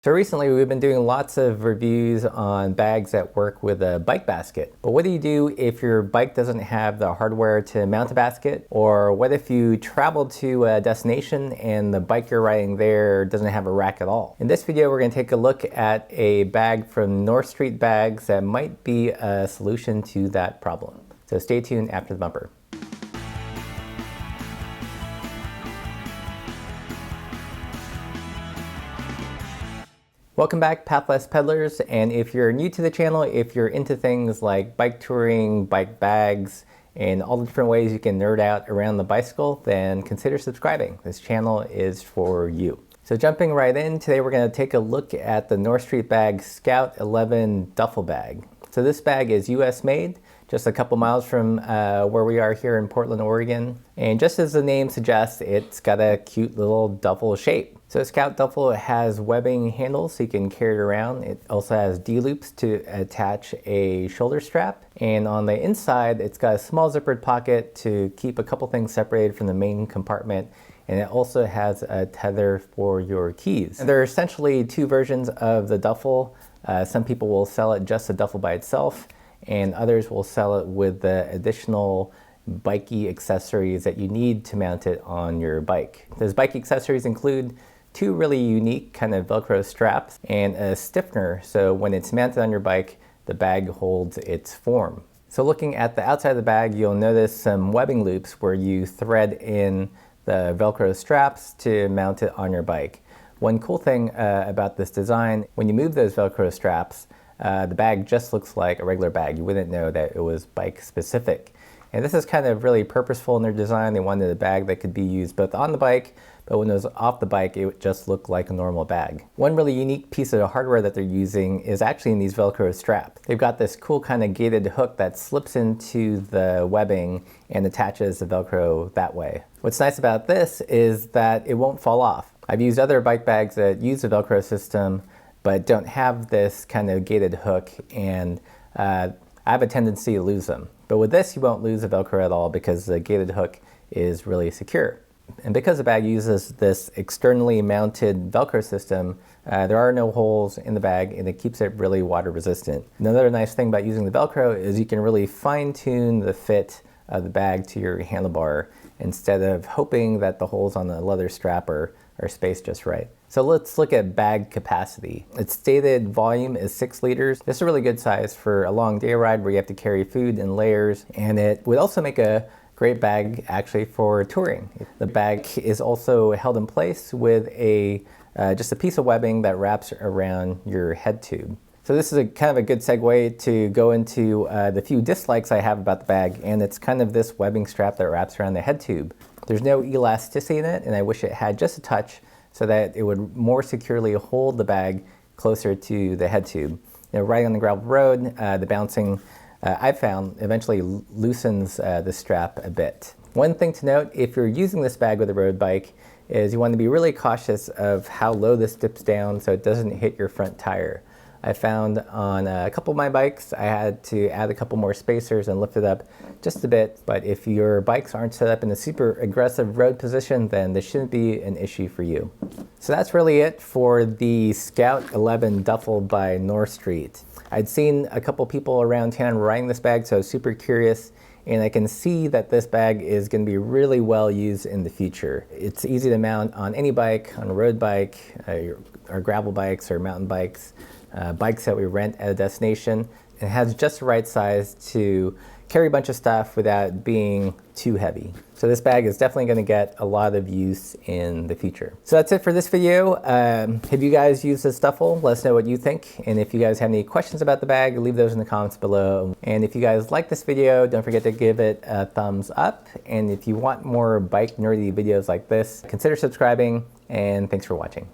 So recently we've been doing lots of reviews on bags that work with a bike basket. But what do you do if your bike doesn't have the hardware to mount a basket? Or what if you travel to a destination and the bike you're riding there doesn't have a rack at all? In this video we're going to take a look at a bag from North Street Bags that might be a solution to that problem. So stay tuned after the bumper. Welcome back, Pathless Peddlers, and if you're new to the channel, if you're into things like bike touring, bike bags, and all the different ways you can nerd out around the bicycle, then consider subscribing. This channel is for you. So jumping right in, today we're going to take a look at the North Street Bag Scout 11 duffel bag. So this bag is US made, just a couple miles from where we are here in Portland, Oregon. And just as the name suggests, it's got a cute little duffel shape. So Scout Duffle has webbing handles so you can carry it around. It also has D-loops to attach a shoulder strap. And on the inside, it's got a small zippered pocket to keep a couple things separated from the main compartment. And it also has a tether for your keys. And there are essentially two versions of the duffel. Some people will sell it just a duffel by itself, and others will sell it with the additional bikey accessories that you need to mount it on your bike. Those bike accessories include two really unique kind of Velcro straps and a stiffener, so when it's mounted on your bike, the bag holds its form. So looking at the outside of the bag, you'll notice some webbing loops where you thread in the Velcro straps to mount it on your bike. One cool thing about this design, when you move those Velcro straps, the bag just looks like a regular bag. You wouldn't know that it was bike specific. And this is kind of really purposeful in their design. They wanted a bag that could be used both on the bike, but when it was off the bike, it would just look like a normal bag. One really unique piece of hardware that they're using is actually in these Velcro straps. They've got this cool kind of gated hook that slips into the webbing and attaches the Velcro that way. What's nice about this is that it won't fall off. I've used other bike bags that use the Velcro system, but don't have this kind of gated hook, and I have a tendency to lose them. But with this, you won't lose the Velcro at all because the gated hook is really secure. And because the bag uses this externally mounted Velcro system, there are no holes in the bag, and it keeps it really water resistant. Another nice thing about using the Velcro is you can really fine tune the fit of the bag to your handlebar instead of hoping that the holes on the leather strap are spaced just right. So let's look at bag capacity. Its stated volume is 6 liters. This is a really good size for a long day ride where you have to carry food in layers, and it would also make a great bag actually for touring. The bag is also held in place with just a piece of webbing that wraps around your head tube. So this is a kind of a good segue to go into the few dislikes I have about the bag, and it's kind of this webbing strap that wraps around the head tube. There's no elasticity in it, and I wish it had just a touch so that it would more securely hold the bag closer to the head tube. Riding on the gravel road, the bouncing I've found eventually loosens the strap a bit. One thing to note, if you're using this bag with a road bike, is you want to be really cautious of how low this dips down so it doesn't hit your front tire. I found on a couple of my bikes, I had to add a couple more spacers and lift it up just a bit, but if your bikes aren't set up in a super aggressive road position, then this shouldn't be an issue for you. So that's really it for the Scout 11 Duffel by North Street. I'd seen a couple people around town riding this bag, so I was super curious, and I can see that this bag is going to be really well used in the future. It's easy to mount on any bike, on a road bike, or gravel bikes or mountain bikes. Bikes that we rent at a destination. It has just the right size to carry a bunch of stuff without being too heavy. So this bag is definitely going to get a lot of use in the future. So that's it for this video. Have you guys used this duffel? Let us know what you think. And if you guys have any questions about the bag, leave those in the comments below. And if you guys like this video, don't forget to give it a thumbs up. And if you want more bike nerdy videos like this, consider subscribing, and thanks for watching.